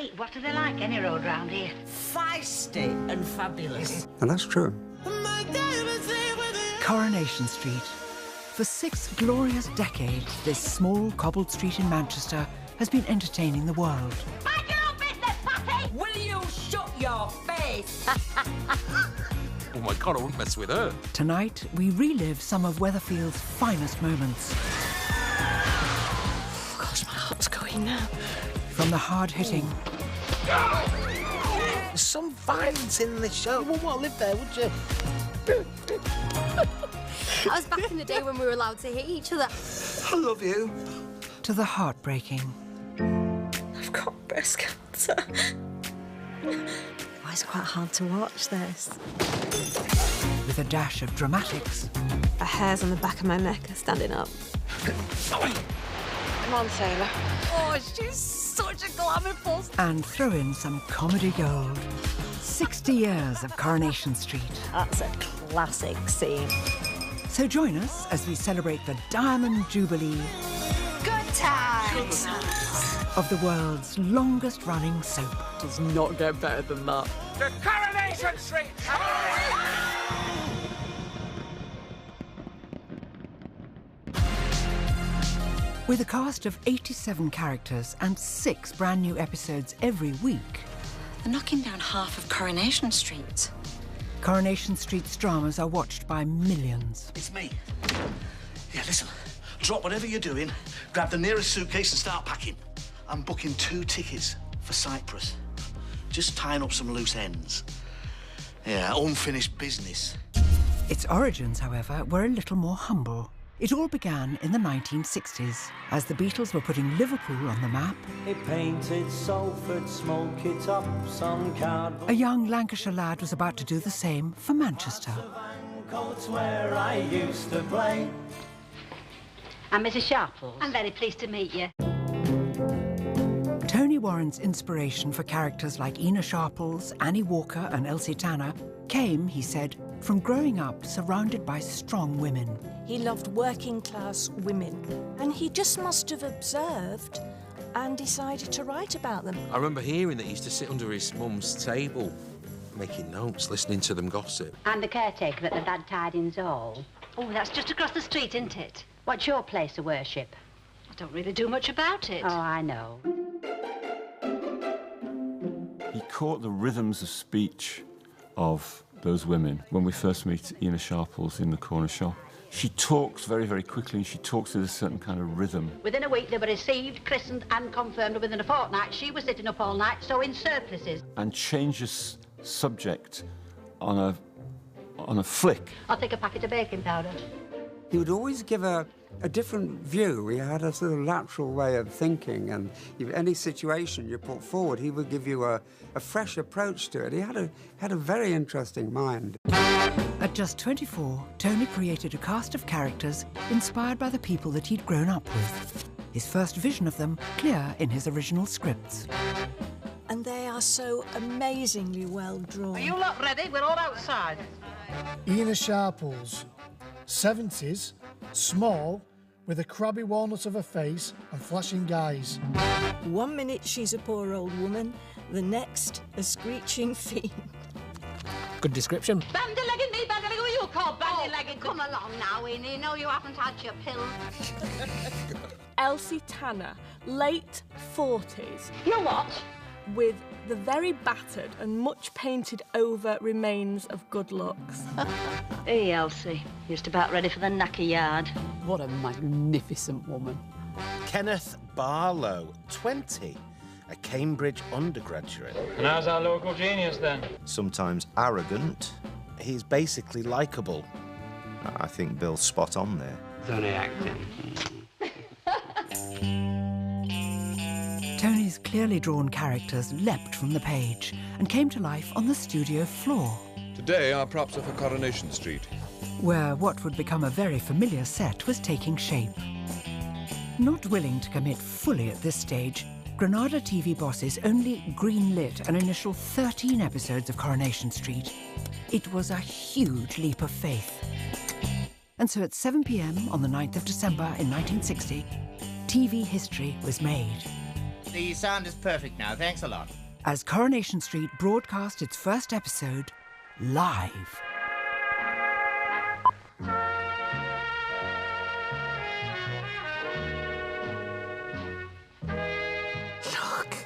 Hey, what are they like, any road round here? Feisty and fabulous. And that's true. Coronation Street. For 6 glorious decades, this small cobbled street in Manchester has been entertaining the world. Mind your own business, Patty! Will you shut your face? Oh my God, I wouldn't mess with her. Tonight, we relive some of Weatherfield's finest moments. Oh, gosh, my heart's going now. From the hard-hitting There's some violence in this show. You wouldn't want to live there, would you? That was back in the day when we were allowed to hit each other. I love you. to the heartbreaking. I've got breast cancer. Oh, it's quite hard to watch this. With a dash of dramatics. The hairs on the back of my neck are standing up. Come on, Sailor. Oh, she's such a glamour post. And throw in some comedy gold. 60 years of Coronation Street. That's a classic scene. So join us as we celebrate the Diamond Jubilee Good times. of the world's longest-running soap. Does not get better than that. The Coronation Street! With a cast of 87 characters and 6 brand new episodes every week, They're knocking down half of Coronation Street. Coronation Street's dramas are watched by millions. It's me. Yeah, listen. Drop whatever you're doing, grab the nearest suitcase and start packing. I'm booking 2 tickets for Cyprus. Just tying up some loose ends. Yeah, unfinished business. Its origins, however, were a little more humble. It all began in the 1960s, as the Beatles were putting Liverpool on the map. He painted Salford, smoky tops on cardboard. A young Lancashire lad was about to do the same for Manchester. Coats where I used to play. I'm Mrs. Sharples. I'm very pleased to meet you. Tony Warren's inspiration for characters like Ina Sharples, Annie Walker and Elsie Tanner came, he said, from growing up surrounded by strong women. He loved working-class women, and he just must have observed and decided to write about them. I remember hearing that he used to sit under his mum's table, making notes, listening to them gossip. I'm the caretaker at the Bad Tidings Hall. Oh, that's just across the street, isn't it? What's your place of worship? I don't really do much about it. Oh, I know. He caught the rhythms of speech of those women. When we first meet Ina Sharples in the corner shop, she talks very, very quickly, and she talks with a certain kind of rhythm. Within a week, they were received, christened and confirmed. Within a fortnight, she was sitting up all night, sewing surplices. And changes subject on a flick. I'll take a packet of baking powder. He would always give a different view. He had a sort of lateral way of thinking, and if any situation you put forward, he would give you a fresh approach to it. He had a very interesting mind. At just 24, Tony created a cast of characters inspired by the people that he'd grown up with. His first vision of them clear in his original scripts. And they are so amazingly well drawn. Are you lot ready? We're all outside. Ina Sharples, 70s, small, with a crabby walnut of a face and flashing eyes. 1 minute she's a poor old woman, the next a screeching fiend. Good description. Bandy-legged me, bandy-legged. Who you call bandy-legged? Oh, come along now, Ina. You know you haven't had your pill. Elsie Tanner, late 40s. You what? With the very battered and much painted over remains of good looks. Hey, Elsie. Just about ready for the knacker yard. What a magnificent woman. Kenneth Barlow, 20. A Cambridge undergraduate. And how's our local genius, then? Sometimes arrogant. He's basically likeable. I think Bill's spot on there. It's only acting. Tony's clearly drawn characters leapt from the page and came to life on the studio floor, Today, our props are for Coronation Street. where what would become a very familiar set was taking shape. Not willing to commit fully at this stage, Granada TV bosses only greenlit an initial 13 episodes of Coronation Street. It was a huge leap of faith. And so at 7 p.m. on the 9th of December in 1960, TV history was made. The sound is perfect now. Thanks a lot. As Coronation Street broadcast its first episode live. Look.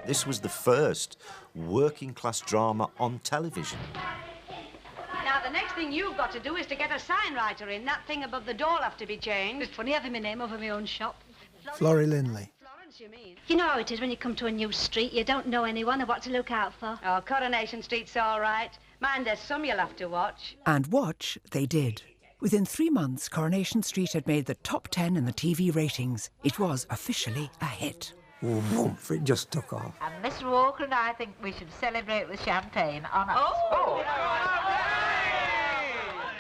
This was the first working-class drama on television. Now, the next thing you've got to do is to get a sign writer in. That thing above the door will have to be changed. It's funny having my name over my own shop. Florrie Lindley. Florence, you mean? You know how it is when you come to a new street. You don't know anyone or what to look out for. Oh, Coronation Street's all right. Mind, there's some you'll have to watch. And watch they did. Within 3 months, Coronation Street had made the top 10 in the TV ratings. It was officially a hit. Woof, it just took off. And Miss Walker and I think we should celebrate with champagne on us.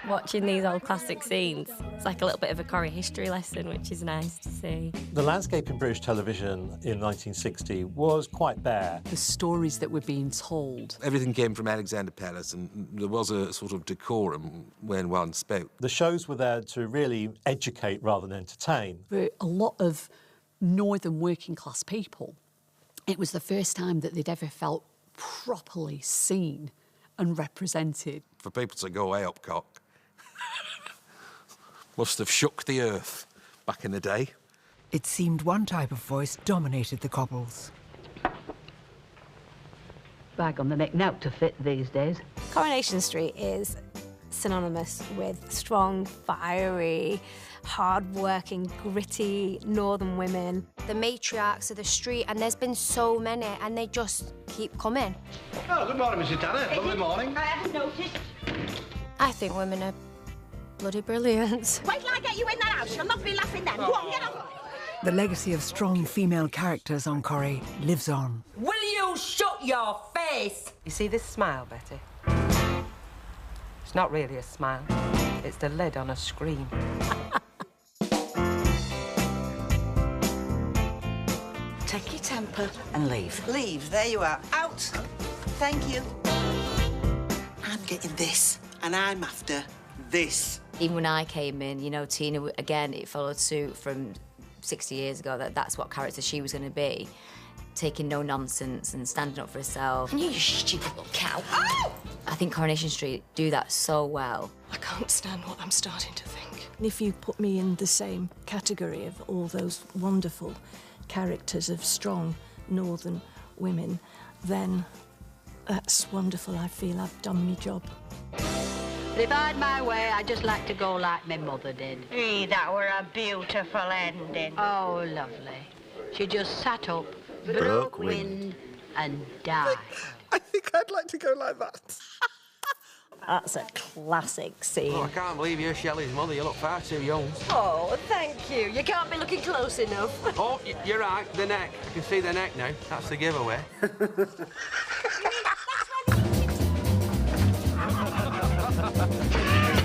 Watching these old classic scenes, it's like a little bit of a Corrie history lesson, which is nice to see. The landscape in British television in 1960 was quite bare. The stories that were being told. Everything came from Alexander Palace, and there was a sort of decorum when one spoke. The shows were there to really educate rather than entertain. For a lot of northern working class people, it was the first time that they'd ever felt properly seen and represented. For people to go way up cock must have shook the earth back in the day. It seemed one type of voice dominated the cobbles. Bag on the neck now to fit these days. Coronation Street is synonymous with strong, fiery, hard-working, gritty northern women. The matriarchs of the street, and there's been so many, and they just keep coming. Oh, good morning, Mrs. Tanner. Lovely morning. I haven't noticed. I think women are bloody brilliant. Wait till I get you in that house. You'll not be laughing then. Go on, get off. The legacy of strong female characters on Corrie lives on. Will you shut your face? You see this smile, Betty? It's not really a smile. It's the lid on a screen. Take your temper and leave. Leave. There you are. Out. Thank you. I'm getting this, and I'm after this. Even when I came in, you know, Tina, again, it followed suit from 60 years ago, that's what character she was going to be. Taking no nonsense and standing up for herself. And you stupid little cow. Oh! I think Coronation Street do that so well. I can't stand what I'm starting to think. If you put me in the same category of all those wonderful characters of strong northern women, then that's wonderful. I feel I've done my job. But if I'd my way, I'd just like to go like my mother did. Hey, that were a beautiful ending. Oh, lovely. She just sat up, broke wind, and died. I think I'd like to go like that. That's a classic scene. Oh, I can't believe you're Shelley's mother. You look far too young. Oh, thank you. You can't be looking close enough. Oh, you're right. The neck. I can see the neck now. That's the giveaway.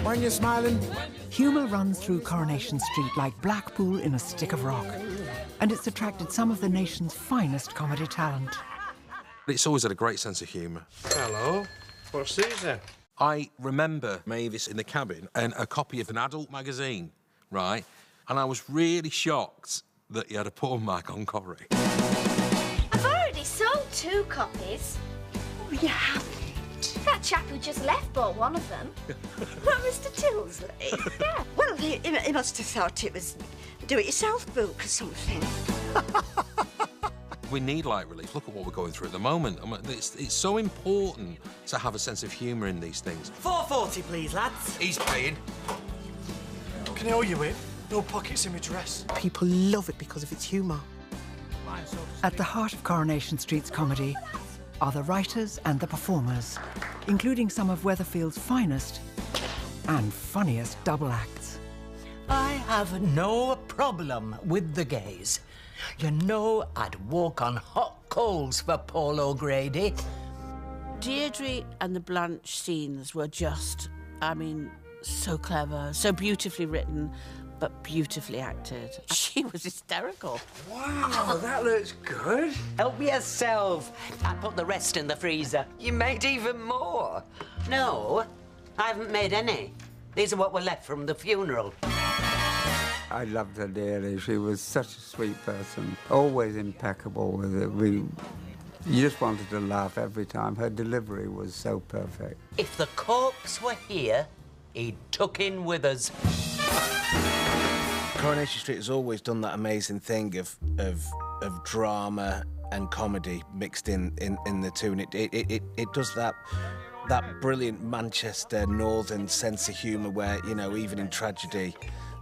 When you're smiling. Humour runs through Coronation Street like Blackpool in a stick of rock. And it's attracted some of the nation's finest comedy talent. It's always had a great sense of humour. Hello. What's these then? I remember Mavis in the cabin and a copy of an adult magazine, right? And I was really shocked that he had a porn mag on Corrie. I've already sold 2 copies. Oh, you haven't? That chap who just left bought one of them. What, Mr. Tilsley? Yeah. Well, he must have thought it was do-it-yourself book or something. We need light relief. Look at what we're going through at the moment. I mean, it's so important to have a sense of humour in these things. 4.40, please, lads. He's paying. Can I owe you it? No pockets in my dress. People love it because of its humour. At the heart of Coronation Street's comedy are the writers and the performers, including some of Weatherfield's finest and funniest double acts. I have no problem with the gays. You know, I'd walk on hot coals for Paul O'Grady. Deirdre and the Blanche scenes were just, I mean, so clever, so beautifully written, but beautifully acted. She was hysterical. Wow, that looks good. Help yourself. I put the rest in the freezer. You made even more. No, I haven't made any. These are what were left from the funeral. I loved her dearly. She was such a sweet person, always impeccable with it. You just wanted to laugh every time. Her delivery was so perfect. If the corpse were here, he'd tuck in with us. Coronation Street has always done that amazing thing of drama and comedy mixed in the two, and it does that brilliant Manchester northern sense of humour where, you know, even in tragedy,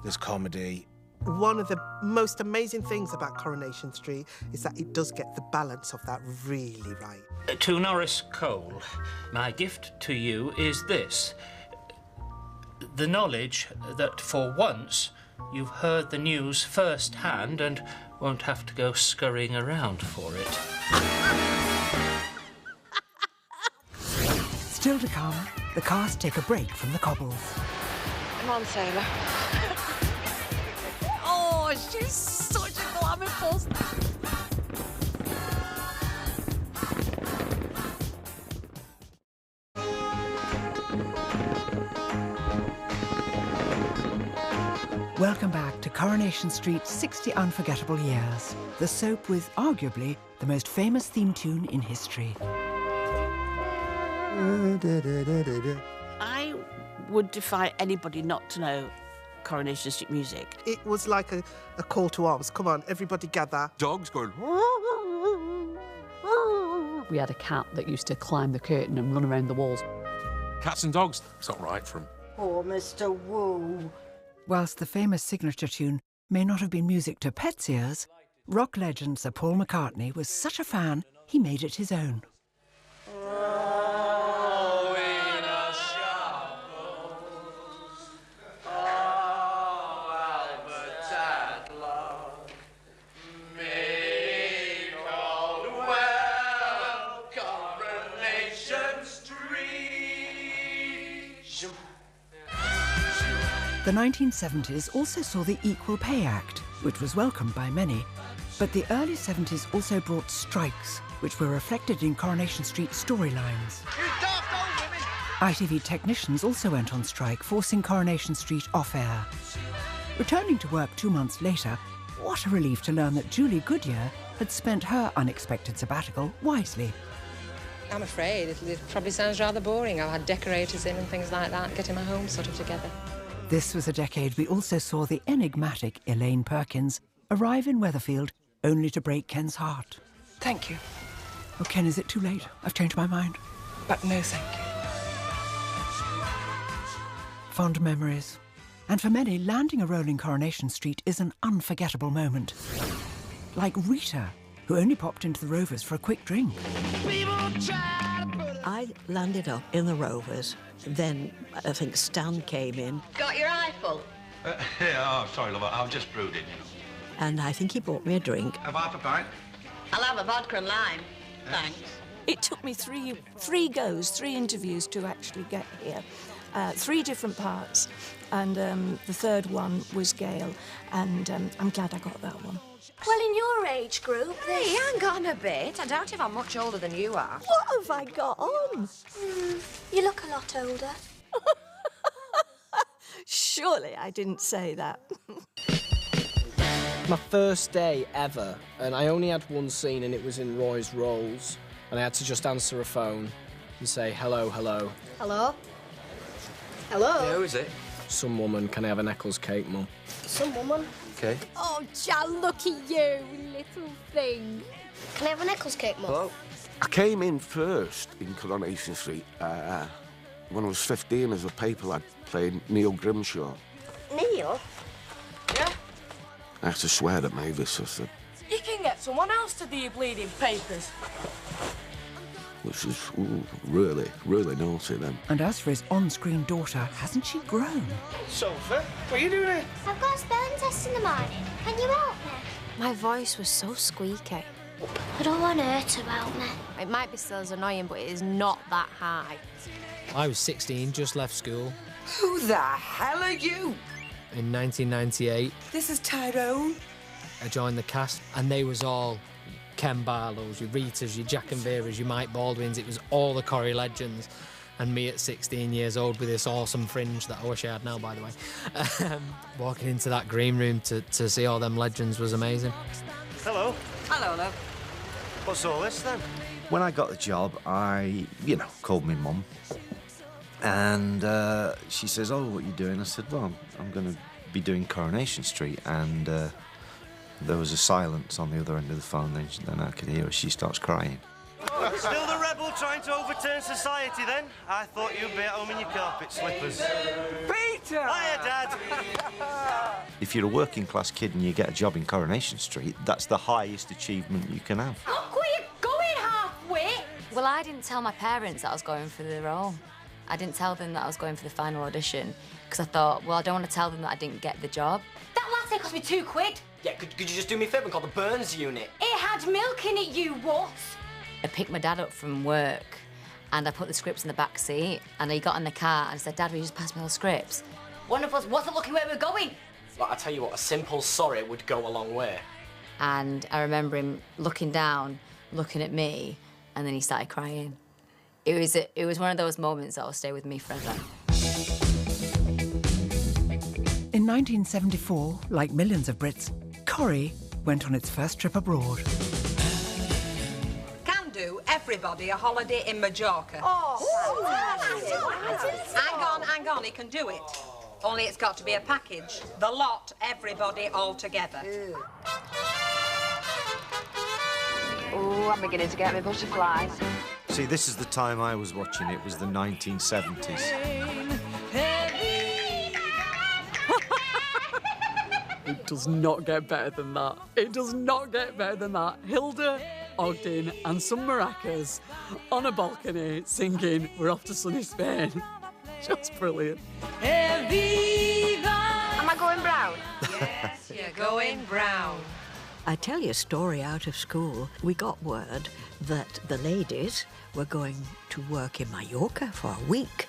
there's comedy. One of the most amazing things about Coronation Street is that it does get the balance of that really right. To Norris Cole, my gift to you is this. The knowledge that for once you've heard the news firsthand and won't have to go scurrying around for it. Still to come, the cast take a break from the cobbles. Come on, sailor. Oh, she's such a glamour post. Welcome back to Coronation Street's 60 Unforgettable Years, the soap with arguably the most famous theme tune in history. I would defy anybody not to know Coronation Street music. It was like a call to arms. Come on, everybody gather. Dogs going... We had a cat that used to climb the curtain and run around the walls. Cats and dogs, it's not right from... Poor Mr. Woo. Whilst the famous signature tune may not have been music to pets' ears, rock legend Sir Paul McCartney was such a fan, he made it his own. The 1970s also saw the Equal Pay Act, which was welcomed by many. But the early 70s also brought strikes, which were reflected in Coronation Street storylines. ITV technicians also went on strike, forcing Coronation Street off-air. Returning to work 2 months later, what a relief to learn that Julie Goodyear had spent her unexpected sabbatical wisely. I'm afraid it probably sounds rather boring. I've had decorators in and things like that, getting my home sort of together. This was a decade we also saw the enigmatic Elaine Perkins arrive in Weatherfield only to break Ken's heart. Thank you. Oh, Ken, is it too late? I've changed my mind. But no, thank you. Fond memories. And for many, landing a role in Coronation Street is an unforgettable moment. Like Rita, who only popped into the Rovers for a quick drink. I landed up in the Rovers. Then I think Stan came in. Got your eye full? Sorry, love, I've just brewed it, you know. And I think he bought me a drink. Have half a pint? I'll have a vodka and lime. Thanks. It took me three interviews to actually get here. 3 different parts, and the third one was Gail, and I'm glad I got that one. Well, in your age group... Hey, hang on a bit. I doubt if I'm much older than you are. What have I got on? You look a lot older. Surely I didn't say that. My first day ever, and I only had one scene, and it was in Roy's Rolls, and I had to just answer a phone and say, hello, hello. Hello? Hello? Yeah, who is it? Some woman. Can I have an Eccles cake, Mum? Some woman. Okay. Oh, Jan, look at you, little thing. Can I have an Eccles cake, Mum? Hello? I came in first in Coronation Street when I was 15 as a paper lad playing Neil Grimshaw. Neil? Yeah? I had to swear at Mavis, I said, You can get someone else to do your bleeding papers. which is really, really naughty then. And as for his on-screen daughter, hasn't she grown? Sophie, what are you doing here? I've got a spelling test in the morning. Can you help me? My voice was so squeaky. I don't want her to help me. It might be still as annoying, but it is not that high. I was 16, just left school. Who the hell are you? In 1998, This is Tyrone. I joined the cast, and they was all Ken Barlows, your Ritas, your Jack and Veras, your Mike Baldwins. It was all the Corrie legends. And me at 16 years old with this awesome fringe that I wish I had now, by the way. Walking into that green room to see all them legends was amazing. Hello. Hello, love. What's all this then? When I got the job, I, called my mum. And she says, oh, what are you doing? I said, well, I'm going to be doing Coronation Street. And there was a silence on the other end of the phone. Then I could hear her. She starts crying. Still the rebel trying to overturn society then? I thought you'd be at home in your carpet slippers. Peter! Hiya, Dad! If you're a working-class kid and you get a job in Coronation Street, that's the highest achievement you can have. Look where you're going halfway! Well, I didn't tell my parents that I was going for the role. I didn't tell them that I was going for the final audition because I thought, well, I don't want to tell them that I didn't get the job. That latte cost me £2. Yeah, could you just do me a favour and call the Burns unit? It had milk in it, you what? I picked my dad up from work and I put the scripts in the back seat and he got in the car and I said, Dad, will you just pass me all the scripts? One of us wasn't looking where we're going. Like, I tell you what, a simple sorry would go a long way. And I remember him looking down, looking at me, and then he started crying. It was one of those moments that will stay with me forever. In 1974, like millions of Brits, Corrie went on its first trip abroad. Can do everybody a holiday in Majorca. Hang on, he can do it. Only it's got to be a package. The lot, everybody, all together. Oh, I'm beginning to get me butterflies. See, this is the time I was watching. It was the 1970s. It does not get better than that. It does not get better than that. Hilda Ogden and some maracas on a balcony singing We're Off to Sunny Spain. Just brilliant. Am I going brown? Yes, you're going brown. I tell you a story out of school. We got word that the ladies were going to work in Mallorca for a week,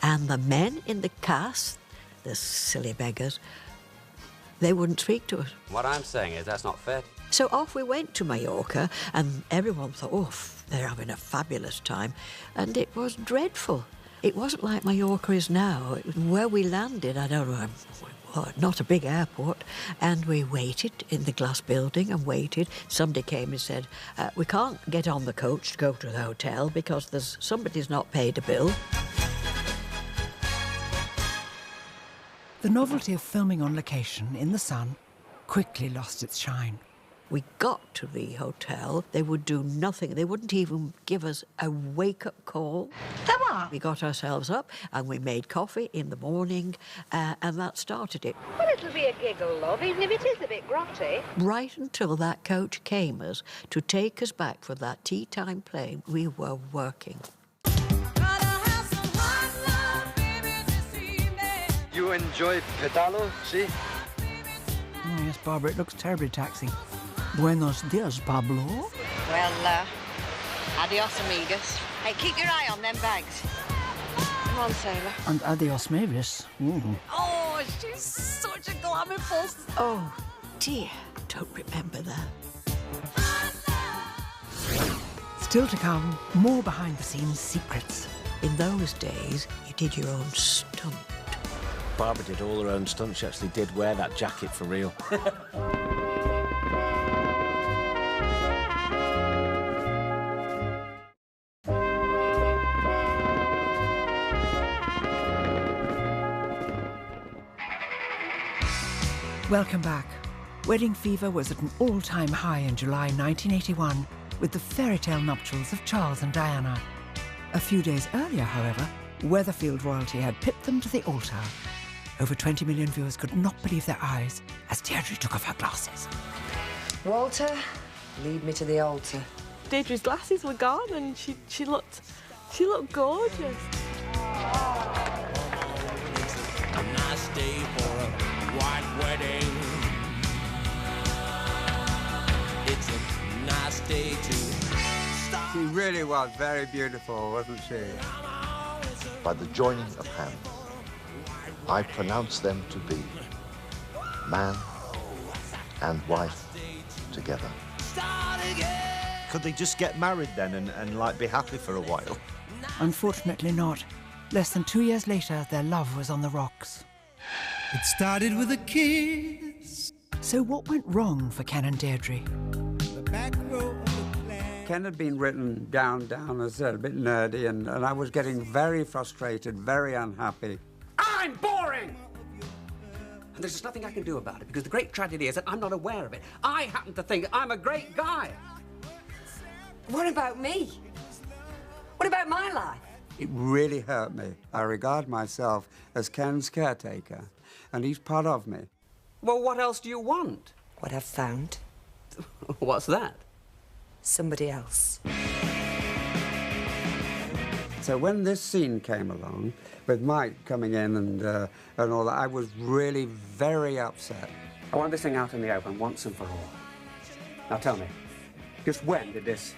and the men in the cast, the silly beggars, they wouldn't speak to us. What I'm saying is that's not fair. So off we went to Mallorca, and everyone thought, oh, they're having a fabulous time, and it was dreadful. It wasn't like Mallorca is now. Where we landed, I don't know, not a big airport, and we waited in the glass building and waited. Somebody came and said, we can't get on the coach to go to the hotel because somebody's not paid a bill. The novelty of filming on location in the sun quickly lost its shine. We got to the hotel, they would do nothing. They wouldn't even give us a wake-up call. Come on. We got ourselves up and we made coffee in the morning, and that started it. Well, it'll be a giggle, love, even if it is a bit grotty. Right until that coach came us to take us back for that tea time plane, we were working. You enjoy pedalo, see? Oh, yes, Barbara, it looks terribly taxing. Buenos dias, Pablo. Well, adios, amigas. Hey, keep your eye on them bags. Come on, sailor. And adios, Mavis. Oh, she's such a glamour fuss. Oh, dear, don't remember that. Still to come, more behind-the-scenes secrets. In those days, you did your own stunt. Barbara did all her own stunts. She actually did wear that jacket for real. Welcome back. Wedding fever was at an all-time high in July 1981 with the fairy tale nuptials of Charles and Diana. A few days earlier, however, Weatherfield royalty had pipped them to the altar. Over 20 million viewers could not believe their eyes as Deirdre took off her glasses. Walter, lead me to the altar. Deirdre's glasses were gone and she looked gorgeous. A nice day for a white wedding. It's a nice day to start. She really was very beautiful, wasn't she? By the joining of hands, I pronounce them to be man and wife together. Could they just get married then and like be happy for a while? Unfortunately not. Less than 2 years later, their love was on the rocks. It started with a kiss. So what went wrong for Ken and Deirdre? Ken had been written down, as a bit nerdy, and I was getting very frustrated, very unhappy. I'm boring! And there's just nothing I can do about it, because the great tragedy is that I'm not aware of it. I happen to think I'm a great guy. What about me? What about my life? It really hurt me. I regard myself as Ken's caretaker, and he's part of me. Well, what else do you want? What I've found. What's that? Somebody else. So when this scene came along, with Mike coming in and all that, I was really very upset. I want this thing out in the open once and for all. Now tell me, just when did this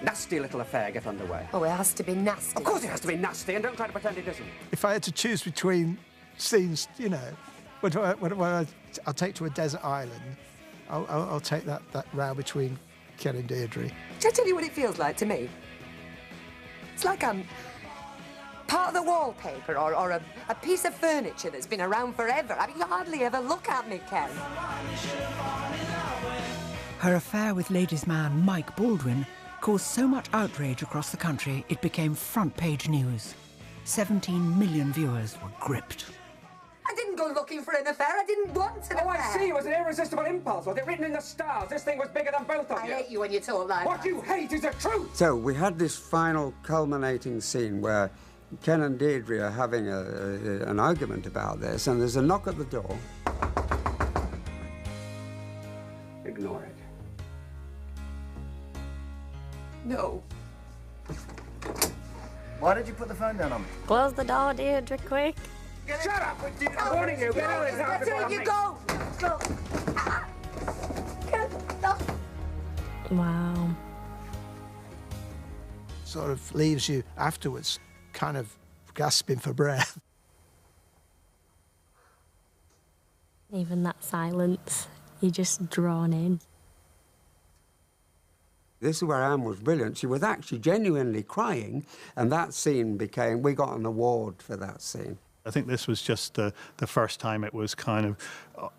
nasty little affair get underway? Oh, it has to be nasty. Of course it has to be nasty, and don't try to pretend it isn't. If I had to choose between scenes, you know, when I'll take to a desert island, I'll take that row between Ken and Deirdre. Shall I tell you what it feels like to me? It's like I'm part of the wallpaper or a piece of furniture that's been around forever. I mean, you hardly ever look at me, Ken. Her affair with ladies' man Mike Baldwin caused so much outrage across the country it became front-page news. 17 million viewers were gripped. I didn't go looking for an affair. I didn't want an affair. Oh, I see. It was an irresistible impulse. Was it written in the stars? This thing was bigger than both of you. I hate you when you talk like What that. you hate is the truth. So we had this final culminating scene where Ken and Deirdre are having an argument about this, and there's a knock at the door. Ignore it. No. Why did you put the phone down on me? Close the door, Deirdre, quick. Shut up! I'm warning you. Get out of this house before I You make- go. Go. Wow. Sort of leaves you afterwards kind of gasping for breath. Even that silence, you're just drawn in. This is where Anne was brilliant. She was actually genuinely crying, and that scene became... We got an award for that scene. I think this was just the first time it was kind of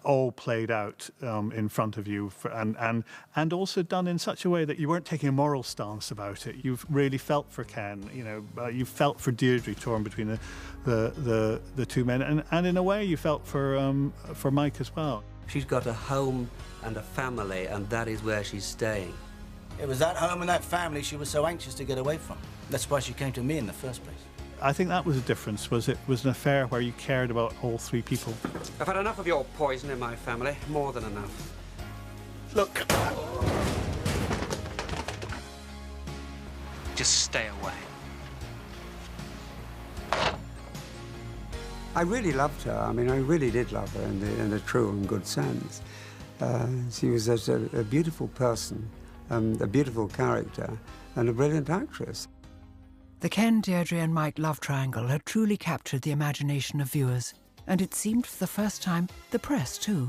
all played out in front of you, and also done in such a way that you weren't taking a moral stance about it. You've really felt for Ken, you know, you felt for Deirdre torn between the two men, and in a way you felt for Mike as well. She's got a home and a family, and that is where she's staying. It was that home and that family she was so anxious to get away from. That's why she came to me in the first place. I think that was a difference, was it was an affair where you cared about all three people. I've had enough of your poison in my family, more than enough. Look. Just stay away. I really loved her. I mean, I really did love her in a true and good sense. She was such a beautiful person, a beautiful character, and a brilliant actress. The Ken, Deirdre and Mike love triangle had truly captured the imagination of viewers, and it seemed for the first time the press too.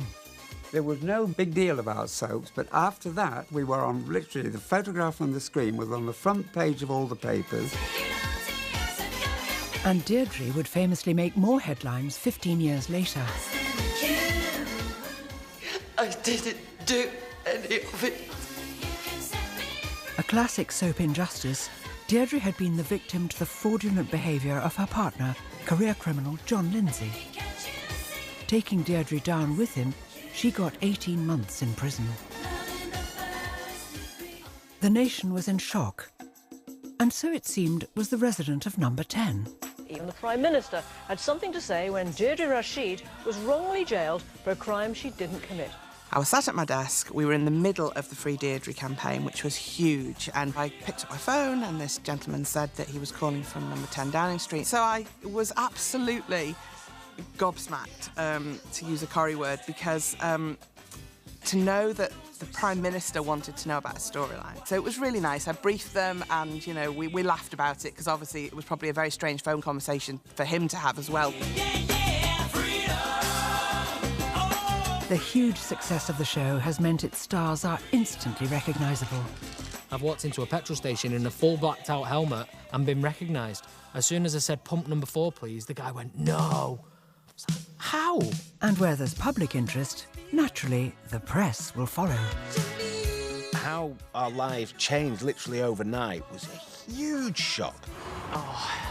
There was no big deal about soaps, but after that we were on, literally, the photograph on the screen was on the front page of all the papers. And Deirdre would famously make more headlines 15 years later. I didn't do any of it. A classic soap injustice, Deirdre had been the victim to the fraudulent behaviour of her partner, career criminal John Lindsay. Taking Deirdre down with him, she got 18 months in prison. The nation was in shock, and so it seemed was the resident of number 10. Even the Prime Minister had something to say when Deirdre Rashid was wrongly jailed for a crime she didn't commit. I was sat at my desk. We were in the middle of the Free Deirdre campaign, which was huge, and I picked up my phone and this gentleman said that he was calling from number 10 Downing Street. So I was absolutely gobsmacked, to use a Corrie word, because to know that the Prime Minister wanted to know about a storyline. So it was really nice. I briefed them and, you know, we laughed about it because obviously it was probably a very strange phone conversation for him to have as well. The huge success of the show has meant its stars are instantly recognisable. I've walked into a petrol station in a full blacked out helmet and been recognised. As soon as I said, pump number 4, please, the guy went, no. I was like, how? And where there's public interest, naturally, the press will follow. How our lives changed literally overnight was a huge shock. Oh.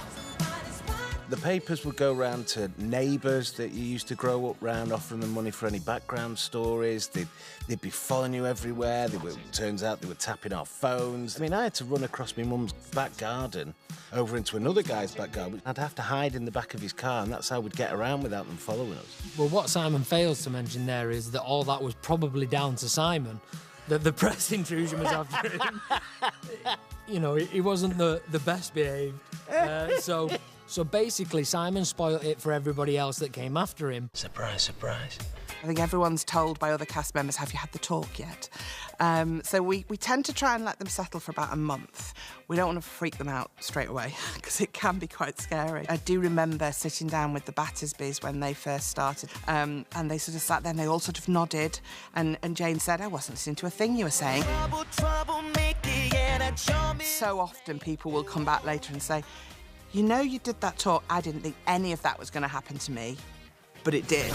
The papers would go round to neighbours that you used to grow up round, offering them money for any background stories. They'd be following you everywhere. Turns out they were tapping our phones. I mean, I had to run across my mum's back garden over into another guy's back garden. I'd have to hide in the back of his car, and that's how we'd get around without them following us. Well, what Simon fails to mention there is that all that was probably down to Simon, that the press intrusion was after him. You know, he wasn't the best behaved. So basically, Simon spoiled it for everybody else that came after him. Surprise, surprise. I think everyone's told by other cast members, have you had the talk yet? So we tend to try and let them settle for about a month. We don't want to freak them out straight away, because it can be quite scary. I do remember sitting down with the Battersbys when they first started, and they sort of sat there and they all sort of nodded, and Jane said, I wasn't listening to a thing you were saying. So often people will come back later and say, you know, you did that talk, I didn't think any of that was going to happen to me, but it did.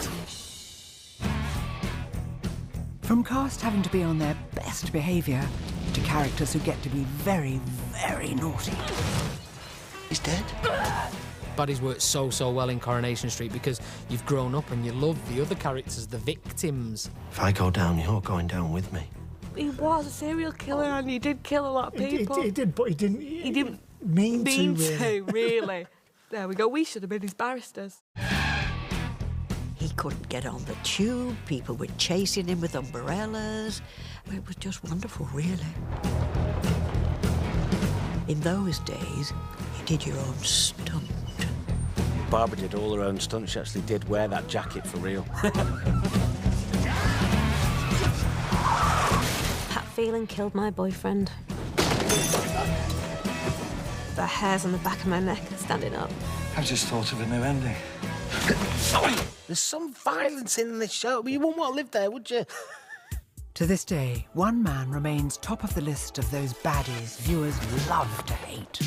From cast having to be on their best behaviour to characters who get to be very, very naughty. He's dead? Baddies work so well in Coronation Street because you've grown up and you love the other characters, the victims. If I go down, you're going down with me. He was a serial killer and he did kill a lot of people. He did, but he didn't mean to, really. There we go. We should have been his barristers. He couldn't get on the tube. People were chasing him with umbrellas. It was just wonderful, really. In those days, you did your own stunt. Barbara did all her own stunts. She actually did wear that jacket for real. That feeling killed my boyfriend. The hairs on the back of my neck are standing up. I just thought of a new ending. There's some violence in this show. You wouldn't want to live there, would you? To this day, one man remains top of the list of those baddies viewers love to hate.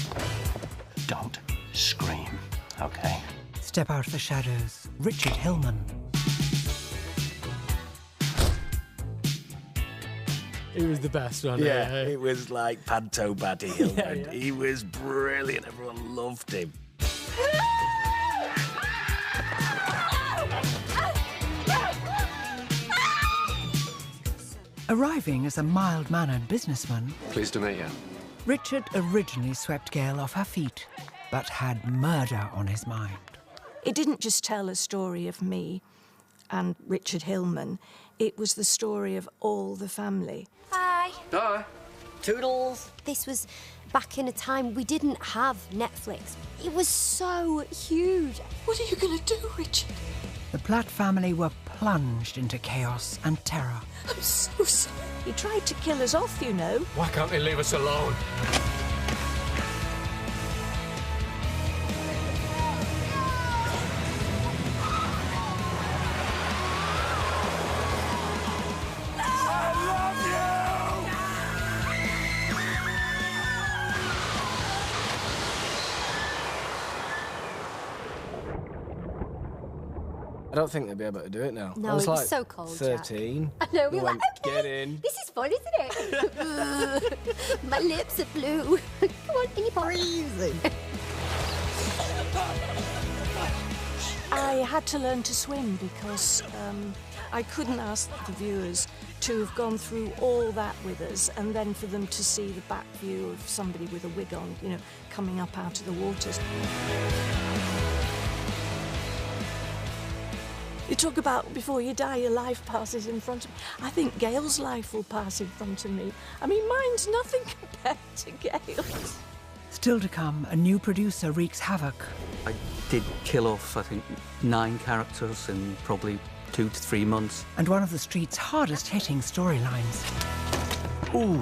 Don't scream, OK? Step out of the shadows, Richard Hillman. He was the best one. Yeah, it was like Panto Baddie Hillman. Yeah. He was brilliant. Everyone loved him. Arriving as a mild-mannered businessman, Pleased to meet you. Richard originally swept Gail off her feet, but had murder on his mind. It didn't just tell a story of me and Richard Hillman. It was the story of all the family. Hi. Hi. Toodles. This was back in a time we didn't have Netflix. It was so huge. What are you going to do, Richard? The Platt family were plunged into chaos and terror. I'm so sorry. He tried to kill us off, you know. Why can't they leave us alone? I don't think they'll be able to do it now. No, I was it was like so cold, Jack. 13. I know, we They were like, went, okay, get in. this is fun, isn't it? My lips are blue. Come on, in your pot. Freezing. I had to learn to swim because I couldn't ask the viewers to have gone through all that with us and then for them to see the back view of somebody with a wig on, you know, coming up out of the waters. You talk about before you die, your life passes in front of me. I think Gail's life will pass in front of me. I mean, mine's nothing compared to Gail's. Still to come, a new producer wreaks havoc. I did kill off, I think, 9 characters in probably 2 to 3 months. And one of the street's hardest-hitting storylines. Ooh.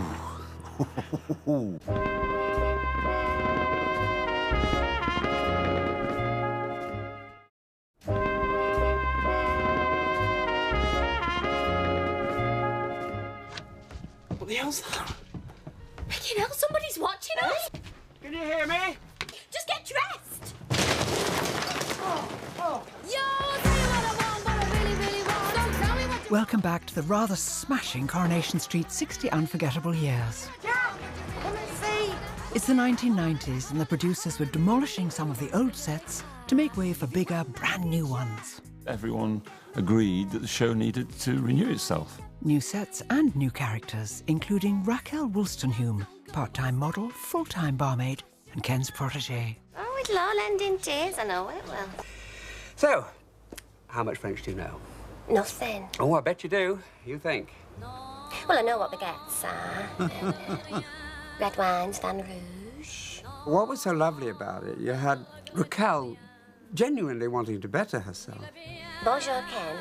What the hell's that? You know, somebody's watching us. Can you hear me? Just get dressed. Yo, tell you what I want, what I really, really want. Don't tell me what you... Welcome back to the rather smashing Coronation Street 60 Unforgettable Years. Jack, come and see. It's the 1990s and the producers were demolishing some of the old sets to make way for bigger, brand new ones. Everyone agreed that the show needed to renew itself. New sets and new characters, including Raquel Woolstenhume, part-time model, full-time barmaid, and Ken's protégé. Oh, it'll all end in tears, I know it will. So, how much French do you know? Nothing. Oh, I bet you do. You think? Well, I know what baguettes are. Red wines, Vin Rouge. What was so lovely about it, you had Raquel genuinely wanting to better herself. Bonjour, Ken.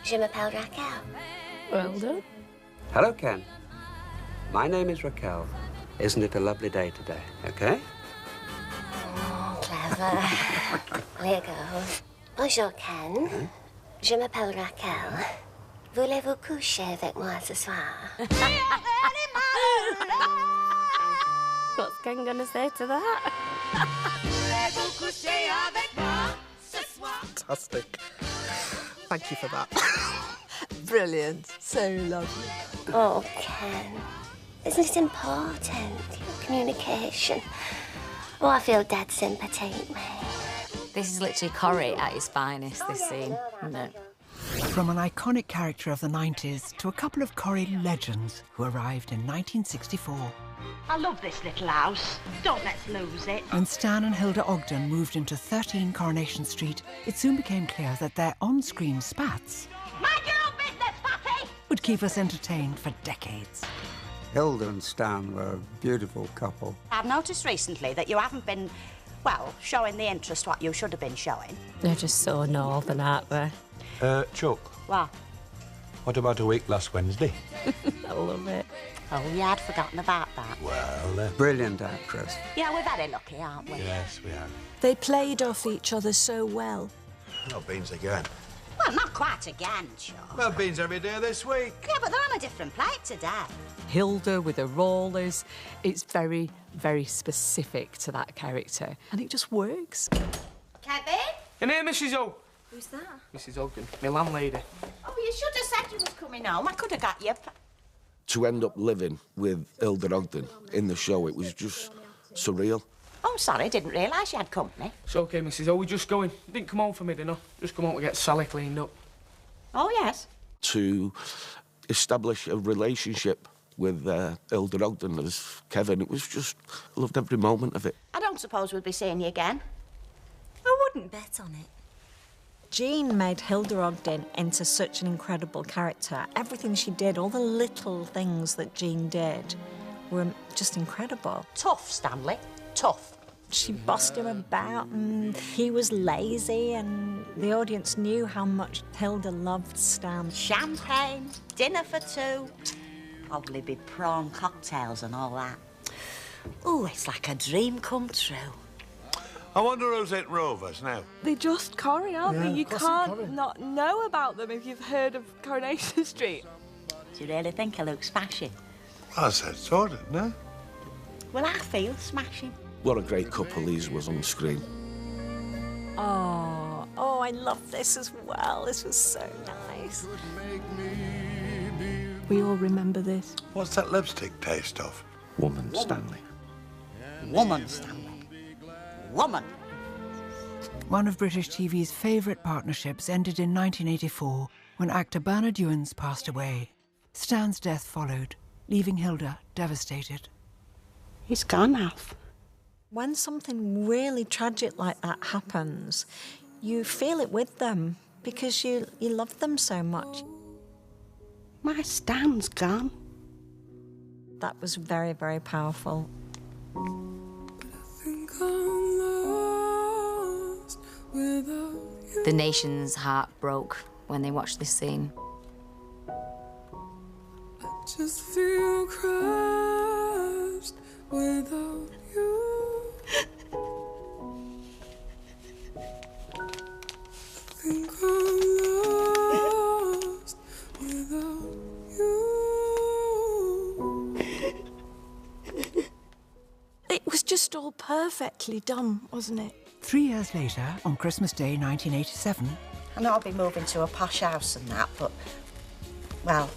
Je m'appelle Raquel. Well done. Hello, Ken. My name is Raquel. Isn't it a lovely day today, okay? Oh, clever. Here goes. Bonjour, Ken. Je m'appelle Raquel. Voulez-vous coucher avec moi ce soir? What's Ken gonna say to that? Fantastic. Thank you for that. Brilliant. So lovely. Oh, Ken. Isn't it important, your communication? Oh, I feel dead sympathy, mate. This is literally Corrie at his finest, this scene, isn't it? From an iconic character of the 90s to a couple of Corrie legends who arrived in 1964. I love this little house. Don't let's lose it. When Stan and Hilda Ogden moved into 13 Coronation Street, it soon became clear that their on-screen spats Mind your own business, Pappy! would keep us entertained for decades. Hilda and Stan were a beautiful couple. I've noticed recently that you haven't been, well, showing the interest what you should have been showing. They're just so northern, aren't they? Chuck, What? what about a week last Wednesday? I love it. Oh, yeah, I'd forgotten about that. Well, Brilliant actress. Yeah, we're very lucky, aren't we? yes, we are. They played off each other so well. No beans again. Well, not quite again, Chuck. Well, beans every day this week. Yeah, but they're on a different plate today. Hilda with the rollers. It's very, very specific to that character. And it just works. Kevin? Come here, Mrs. O. Who's that? Mrs. Ogden, my landlady. Oh, you should have said you was coming home. I could have got you. To end up living with Hilda Ogden in the show, it was just surreal. Oh, sorry, didn't realise you had company. It's OK, Mrs. O, we're just going. Didn't come home for me dinner. Just come home to get Sally cleaned up. Oh, yes. To establish a relationship with Hilda Ogden as Kevin, it was just, I loved every moment of it. I don't suppose we'll be seeing you again. I wouldn't bet on it. Jean made Hilda Ogden into such an incredible character. Everything she did, all the little things that Jean did were just incredible. Tough, Stanley. Tough. She bossed him about and he was lazy and the audience knew how much Hilda loved Stan. Champagne, dinner for two. Probably be prawn cocktails and all that. Oh, it's like a dream come true. I wonder who's at Rovers now. They're just Corrie, aren't they? You classic can't Corrie. not know about them if you've heard of Coronation Street. Do you really think I look smashing? I said so, didn't I? Well, I feel smashing. What a great couple these was on screen. Oh, I love this as well. This was so nice. We all remember this. What's that lipstick taste of? Woman, Stanley. Woman, Stanley. Woman. One of British TV's favourite partnerships ended in 1984 when actor Bernard Ewens passed away. Stan's death followed, leaving Hilda devastated. He's gone, Alf. When something really tragic like that happens, you feel it with them because you love them so much. My Stan's gone. That was very, very powerful. The nation's heart broke when they watched this scene. Just feel crushed without you. Think I'm lost without you. just all perfectly done, wasn't it? 3 years later, on Christmas Day 1987... I know I'll be moving to a posh house and that, but, well,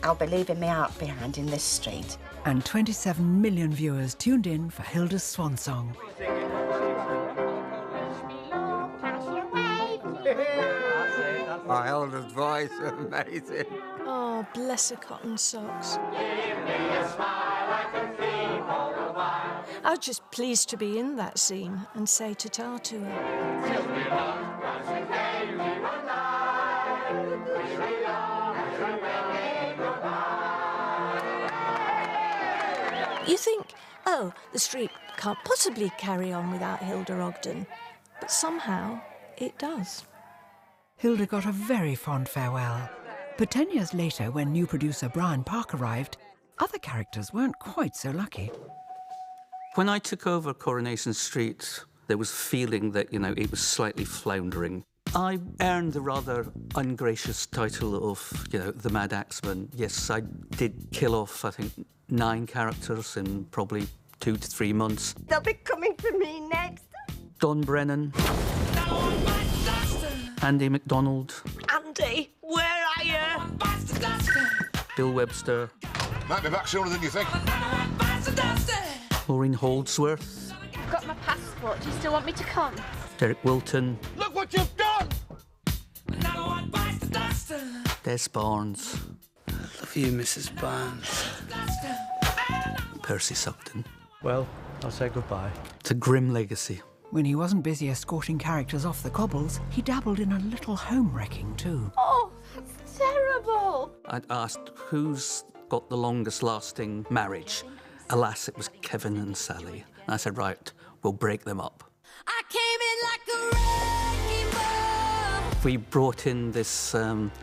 I'll be leaving my art behind in this street. And 27 million viewers tuned in for Hilda's swan song. Oh, Hilda's voice, amazing. Oh, bless her cotton socks. I was just pleased to be in that scene and say ta-ta to her. You think, oh, the street can't possibly carry on without Hilda Ogden, but somehow it does. Hilda got a very fond farewell. But 10 years later, when new producer Brian Park arrived, other characters weren't quite so lucky. When I took over Coronation Street, there was a feeling that, you know, it was slightly floundering. I earned the rather ungracious title of, you know, the Mad Axeman. Yes, I did kill off, I think, 9 characters in probably 2 to 3 months. They'll be coming for me next. Don Brennan. Andy MacDonald. Andy, where are you? Bill Webster. Might be back sooner than you think. Maureen Holdsworth. I've got my passport. Do you still want me to come? Derek Wilton. Look what you've done! Des Barnes. Love you, Mrs. Barnes. Percy Sugden. Well, I'll say goodbye. It's a grim legacy. When he wasn't busy escorting characters off the cobbles, he dabbled in a little home-wrecking too. Oh, it's terrible. I'd asked who's got the longest-lasting marriage. Alas, it was Kevin and Sally. And I said, right, we'll break them up. I came in like a wrecking ball. We brought in this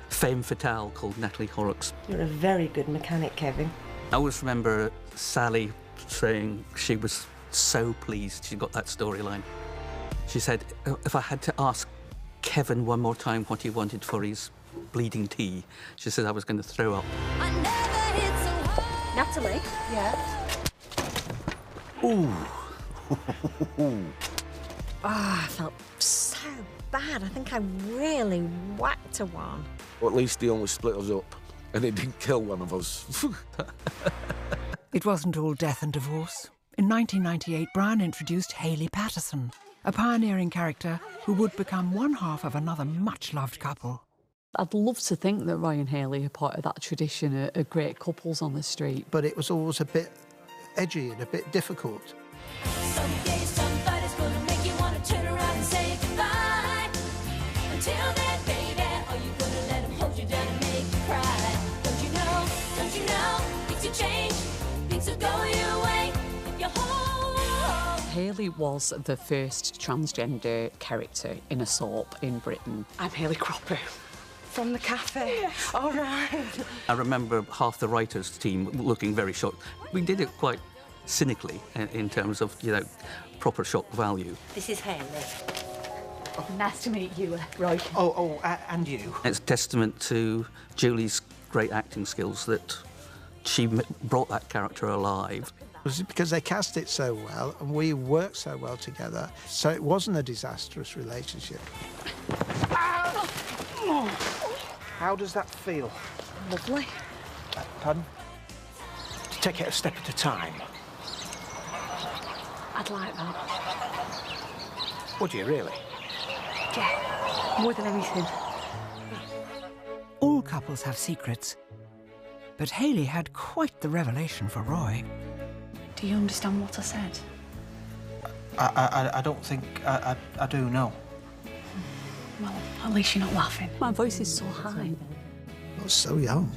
femme fatale called Natalie Horrocks. You're a very good mechanic, Kevin. I always remember Sally saying she was so pleased she got that storyline. She said, if I had to ask Kevin one more time what he wanted for his bleeding tea, she said I was going to throw up. I never hit so hard. Natalie? Yeah? Ooh. I felt so bad. I think I really whacked her one. Well, at least he only split us up, and he didn't kill one of us. It wasn't all death and divorce. In 1998, Brian introduced Hayley Patterson, a pioneering character who would become one half of another much-loved couple. I'd love to think that Roy and Hayley are part of that tradition of great couples on the street. But it was always a bit edgy and a bit difficult. Someday somebody's gonna make you wanna turn around and say goodbye. Until then, baby, are you gonna let him hold you down and make you cry? Don't you know, things will change, things will go your way if you hold. Hayley was the first transgender character in a soap in Britain. I'm Hayley Cropper. From the cafe. Yes. All right. I remember half the writers' team looking very shocked. We did it quite cynically in terms of, you know, proper shock value. This is Hayley. Oh, nice to meet you, Roy. And you. It's a testament to Julie's great acting skills that she brought that character alive. It was because they cast it so well and we worked so well together, so it wasn't a disastrous relationship. How does that feel? Lovely. Pardon? To take it a step at a time. I'd like that. Would you really? Yeah, more than anything. All couples have secrets, but Hayley had quite the revelation for Roy. Do you understand what I said? I don't think I do, no. Well, at least you're not laughing. My voice is so high. You're so young.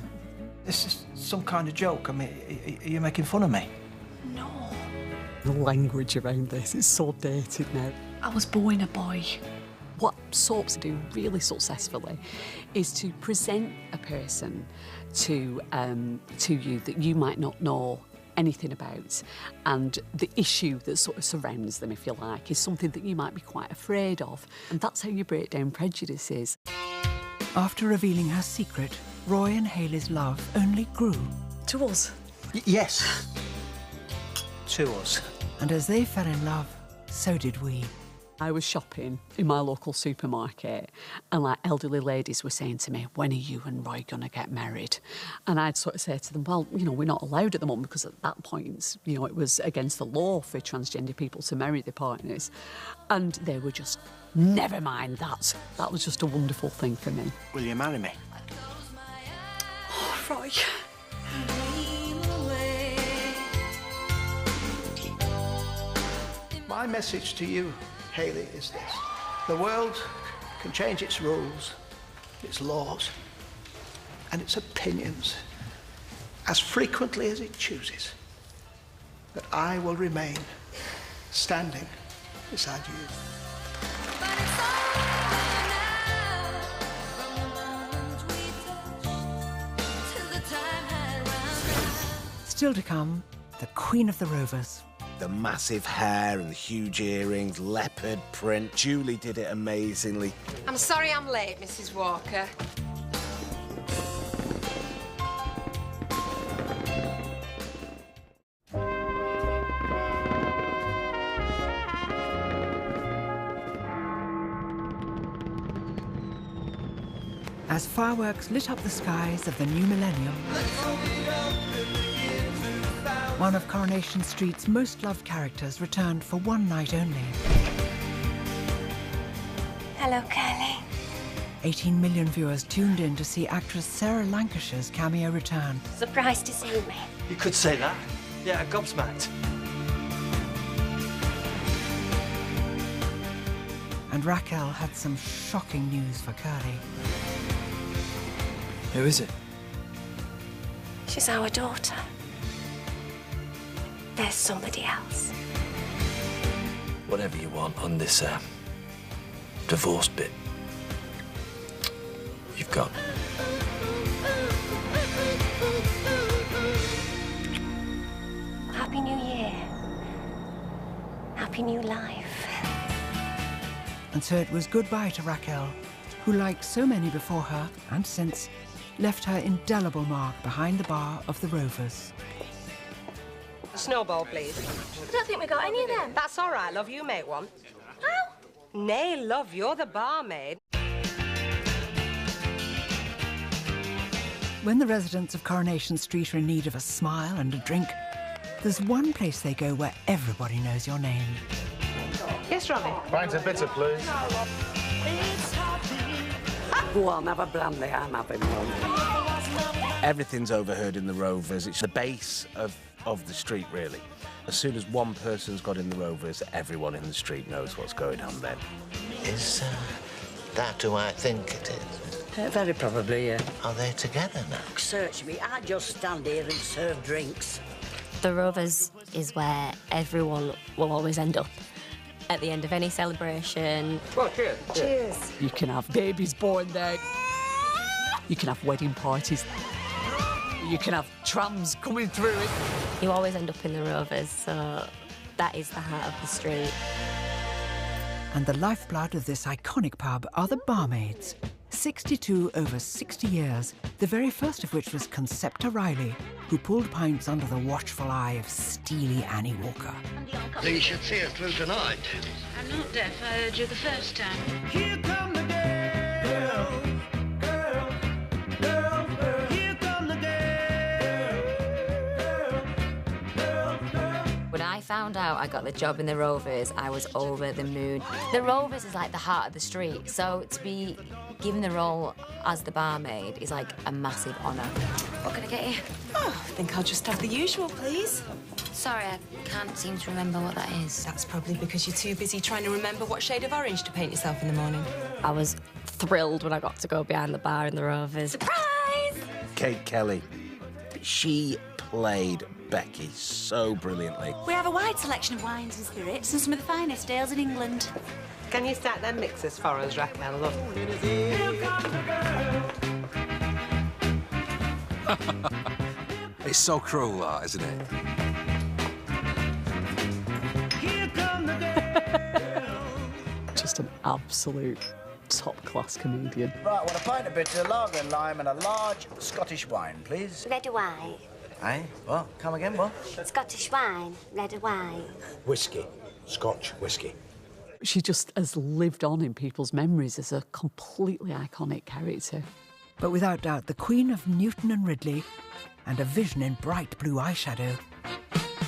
This is some kind of joke. I mean, are you making fun of me? No. The language around this is so dated now. I was born a boy. What soaps do really successfully is to present a person to you that you might not know anything about, and the issue that sort of surrounds them, if you like, is something that you might be quite afraid of, and that's how you break down prejudices. After revealing her secret, Roy and Hayley's love only grew. To us? Yes. to us. And as they fell in love, so did we. I was shopping in my local supermarket and like elderly ladies were saying to me, when are you and Roy going to get married? And I'd sort of say to them, well, you know, we're not allowed at the moment because at that point, you know, it was against the law for transgender people to marry their partners. And they were just, never mind that. That was just a wonderful thing for me. Will you marry me? Oh, Roy. My message to you, Hayley, is this. The world can change its rules, its laws, and its opinions as frequently as it chooses. But I will remain standing beside you. Still to come, the Queen of the Rovers. The massive hair and the huge earrings, leopard print. Julie did it amazingly. I'm sorry I'm late, Mrs. Walker. As fireworks lit up the skies of the new millennium, one of Coronation Street's most loved characters returned for one night only. Hello, Kelly. 18 million viewers tuned in to see actress Sarah Lancashire's cameo return. Surprised to see me. You could say that. Yeah, gobsmacked. And Raquel had some shocking news for Corrie. Who is it? She's our daughter. There's somebody else. Whatever you want on this divorce bit, you've got. Happy New Year. Happy new life. And so it was goodbye to Raquel, who, like so many before her and since, left her indelible mark behind the bar of the Rovers. A snowball, please. I don't think we got any of them. That's all right, love. You make one. How? Nay, love, you're the barmaid. When the residents of Coronation Street are in need of a smile and a drink, there's one place they go where everybody knows your name. Yes, Robbie? Pint of bitter, please. Go on, have a brandy, I'm having one. Everything's overheard in the Rovers. It's the base of the street, really. As soon as one person's got in the Rovers, everyone in the street knows what's going on then. Is that who I think it is? Very probably, yeah. Are they together now? Search me, I just stand here and serve drinks. The Rovers is where everyone will always end up. At the end of any celebration. Well, cheers. Cheers. You can have babies born there. You can have wedding parties. You can have trams coming through it. You always end up in the Rovers, so that is the heart of the street. And the lifeblood of this iconic pub are the barmaids. 62 over 60 years, the very first of which was Concepta Riley, who pulled pints under the watchful eye of steely Annie Walker. So you should see us through tonight. I'm not deaf, I heard you the first time. Here come the girls, girls, girls, girls. Here come the girls. When I found out I got the job in the Rovers, I was over the moon. The Rovers is like the heart of the street, so to be given the role as the barmaid is like a massive honour. What can I get you? Oh, I think I'll just have the usual, please. Sorry, I can't seem to remember what that is. That's probably because you're too busy trying to remember what shade of orange to paint yourself in the morning. I was thrilled when I got to go behind the bar in the Rovers. Surprise! Kate Kelly, she played Becky so brilliantly. We have a wide selection of wines and spirits and some of the finest ales in England. Can you start them mixers for us, Raquel, love? It's so cruel, that, isn't it? Just an absolute top-class comedian. Right, well, a pint of bitter, lager and lime, and a large Scottish wine, please. Red wine. Aye? What? Come again, what? Scottish wine, red or white. Whiskey. Scotch whiskey. She just has lived on in people's memories as a completely iconic character. But without doubt, the Queen of Newton and Ridley and a vision in bright blue eyeshadow,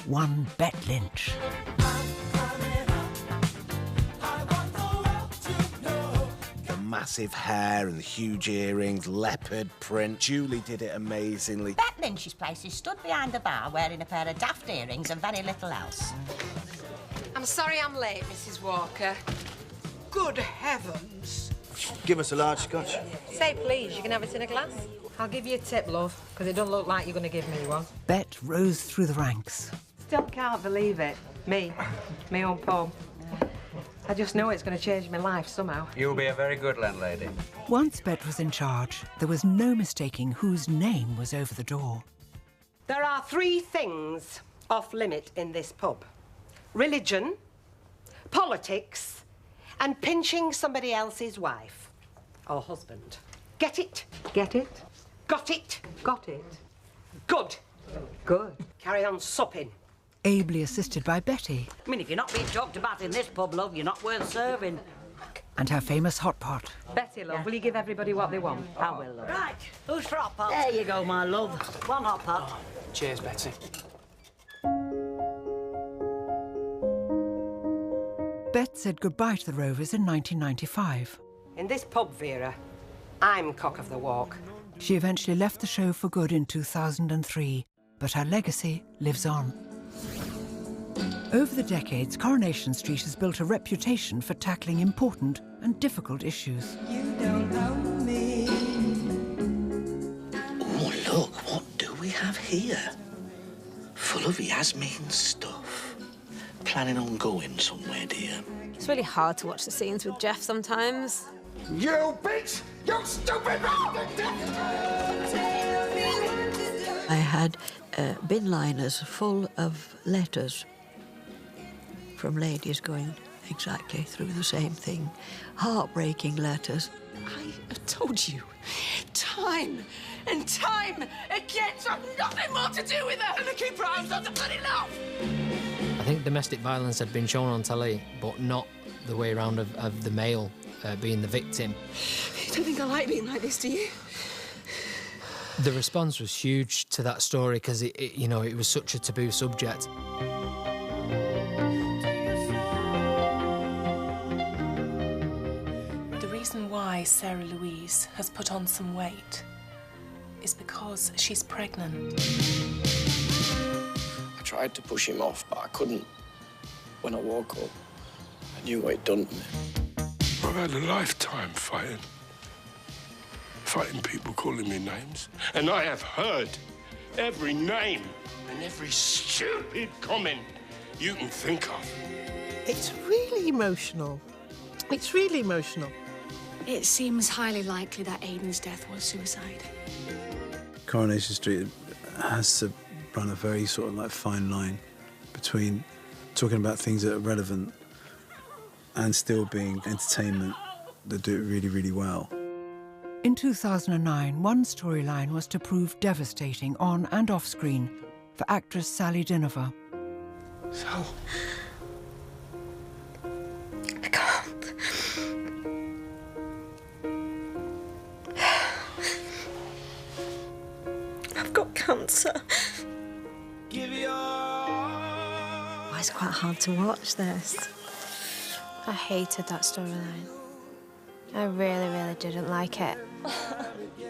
one Bet Lynch. The massive hair and the huge earrings, leopard print. Julie did it amazingly. Bet Lynch's place is stood behind the bar wearing a pair of daft earrings and very little else. I'm sorry I'm late, Mrs. Walker. Good heavens. Give us a large scotch. Say please, you can have it in a glass. I'll give you a tip, love, because it don't look like you're going to give me one. Bet rose through the ranks. Still can't believe it. Me own pub. I just know it's going to change my life somehow. You'll be a very good landlady. Once Bet was in charge, there was no mistaking whose name was over the door. There are 3 things off limit in this pub. Religion, politics, and pinching somebody else's wife or husband. Get it? Get it? Got it? Got it. Good. Good. Carry on supping. Ably assisted by Betty. I mean, if you're not being talked about in this pub, love, you're not worth serving. And her famous hot pot. Betty, love, will you give everybody what they want? I will, love. Right, who's for hot pot? There you go, my love. One hot pot. Cheers, Betty. Bet said goodbye to the Rovers in 1995. In this pub, Vera, I'm cock of the walk. She eventually left the show for good in 2003, but her legacy lives on. Over the decades, Coronation Street has built a reputation for tackling important and difficult issues. You don't know me. Oh, look, what do we have here? Full of Yasmin stuff. Planning on going somewhere, dear? It's really hard to watch the scenes with Jeff sometimes. You bitch! You stupid! I had bin liners full of letters from ladies going exactly through the same thing. Heartbreaking letters. I have told you time and time again to have nothing more to do with her and to keep her arms on the bloody love. I think domestic violence had been shown on telly, but not the way around of the male being the victim. You don't think I like being like this, do you? The response was huge to that story because it was such a taboo subject. The reason why Sarah Louise has put on some weight is because she's pregnant. I tried to push him off, but I couldn't. When I woke up, I knew what he'd done to me. I've had a lifetime fighting people calling me names. And I have heard every name and every stupid comment you can think of. It's really emotional. It's really emotional. It seems highly likely that Aidan's death was suicide. Coronation Street has to run a very sort of like fine line between talking about things that are relevant and still being entertainment that do it really, really well. In 2009, one storyline was to prove devastating on and off screen for actress Sally Dinover. So, I can't. I've got cancer. Why it's quite hard to watch this. I hated that storyline. I really, really didn't like it.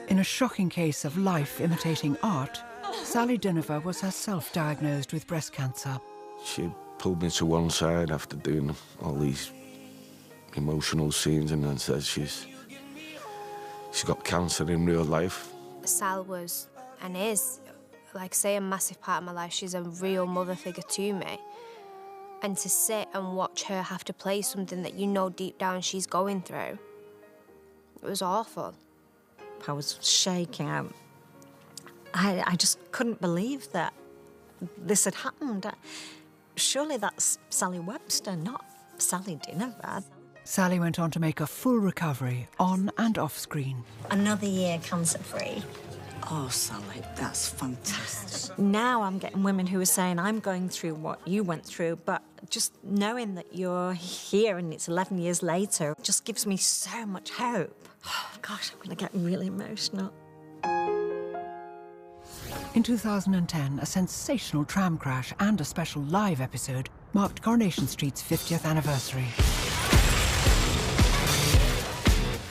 In a shocking case of life imitating art, Sally Dinover was herself diagnosed with breast cancer. She pulled me to one side after doing all these emotional scenes and then says she's got cancer in real life. Sal was, and is, like I say, a massive part of my life. She's a real mother figure to me. And to sit and watch her have to play something that you know deep down she's going through, it was awful. I was shaking. I just couldn't believe that this had happened. Surely that's Sally Webster, not Sally Dinover. Sally went on to make a full recovery on and off screen. Another year cancer-free. Oh, Sally, that's fantastic. Now I'm getting women who are saying, I'm going through what you went through, but just knowing that you're here and it's 11 years later just gives me so much hope. Oh, gosh, I'm going to get really emotional. In 2010, a sensational tram crash and a special live episode marked Coronation Street's 50th anniversary.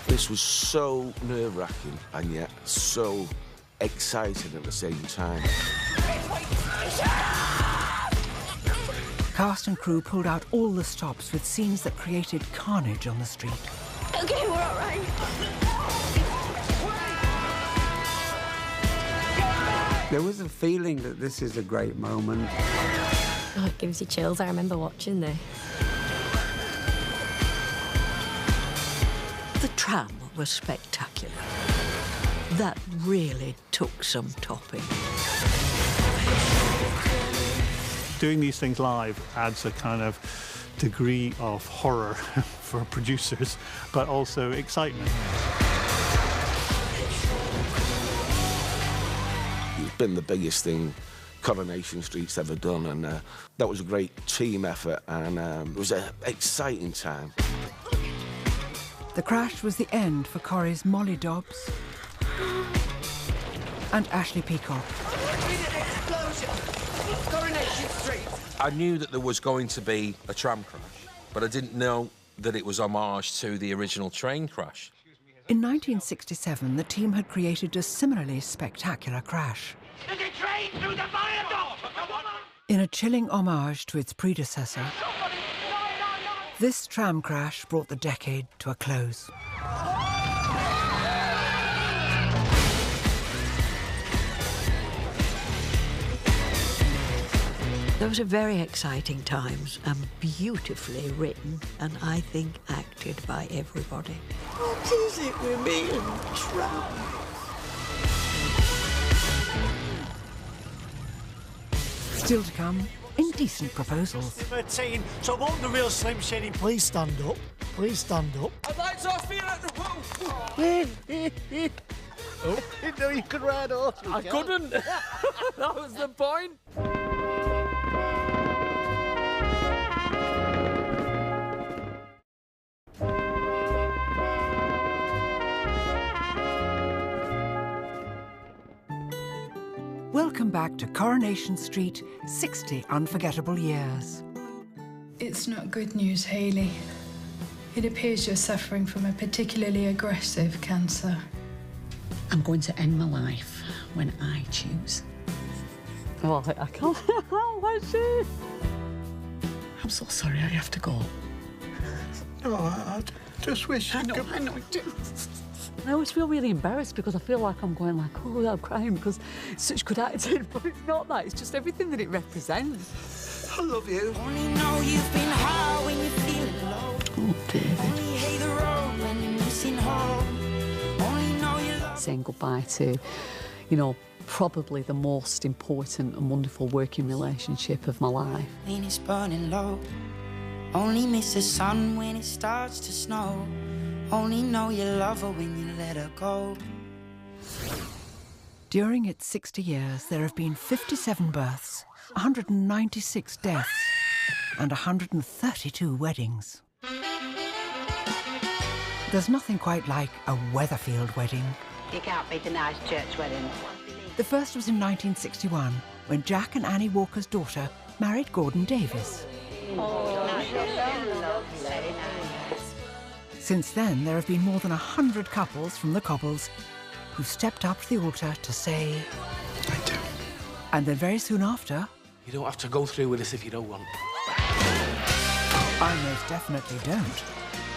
This was so nerve-wracking and yet so exciting at the same time. Cast and crew pulled out all the stops with scenes that created carnage on the street. OK, we're all right. There was a feeling that this is a great moment. Oh, it gives you chills. I remember watching this. The tram was spectacular. That really took some topping. Doing these things live adds a kind of degree of horror for producers, but also excitement. It's been the biggest thing Coronation Street's ever done, and that was a great team effort, and it was an exciting time. The crash was the end for Corrie's Molly Dobbs and Ashley Peacock. Coronation Street. I knew that there was going to be a tram crash, but I didn't know that it was homage to the original train crash. In 1967, the team had created a similarly spectacular crash. There's a train through the viaduct! In a chilling homage to its predecessor, this tram crash brought the decade to a close. Those are very exciting times and beautifully written, and I think acted by everybody. What is it with me and tram? Still to come, indecent proposals. 13, so won't the real Slim Shady please stand up? Please stand up. I'd like to feel at the pool. Oh, didn't know you could ride horses. I couldn't. That was the point. Welcome back to Coronation Street, 60 unforgettable years. It's not good news, Hayley. It appears you're suffering from a particularly aggressive cancer. I'm going to end my life when I choose. Oh, I can't. Why she? I'm so sorry I have to go. No, I just wish I know, I always feel really embarrassed because I feel like I'm going like, oh, I'm crying because it's such good acting, but it's not that. It's just everything that it represents. I love you. Only know you've been high when you're feeling low. Oh, David. Only hate the road when you're missing home. Only know you love. Saying goodbye to, you know, probably the most important and wonderful working relationship of my life. When it's burning low. Only miss the sun when it starts to snow. Only know you love her when you let her go. During its 60 years, there have been 57 births, 196 deaths, and 132 weddings. There's nothing quite like a Weatherfield wedding. You can't beat a nice church wedding. The first was in 1961, when Jack and Annie Walker's daughter married Gordon Davis. Since then, there have been more than 100 couples from the Cobbles who've stepped up to the altar to say, I do. And then very soon after, You don't have to go through with this if you don't want. I most definitely don't.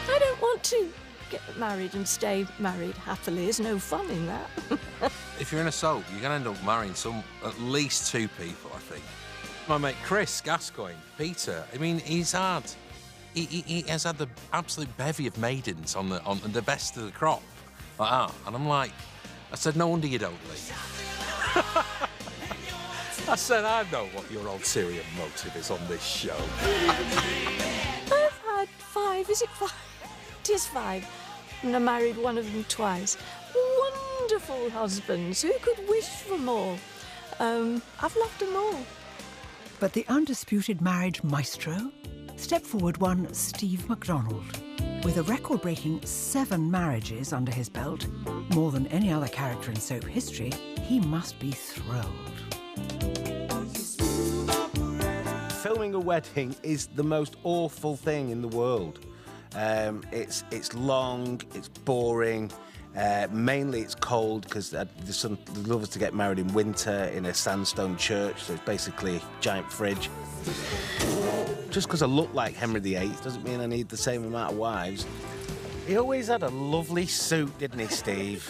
I don't want to get married and stay married happily. There's no fun in that. If you're in a soap, you're going to end up marrying at least two people, I think. My mate Chris Gascoigne, Peter, I mean, he has had the absolute bevy of maidens on the best of the crop, like that. And I'm like, I said, no wonder you don't leave. I said, I know what your ulterior motive is on this show. I've had 5, is it 5? It is 5. And I married one of them twice. wonderful husbands. Who could wish for more? I've loved them all. But the undisputed marriage maestro stepped forward one Steve MacDonald. With a record-breaking 7 marriages under his belt, more than any other character in soap history, he must be thrilled. Filming a wedding is the most awful thing in the world. It's long, it's boring. Mainly it's cold because the lovers to get married in winter in a sandstone church, so it's basically a giant fridge. Just because I look like Henry VIII doesn't mean I need the same amount of wives. He always had a lovely suit, didn't he, Steve,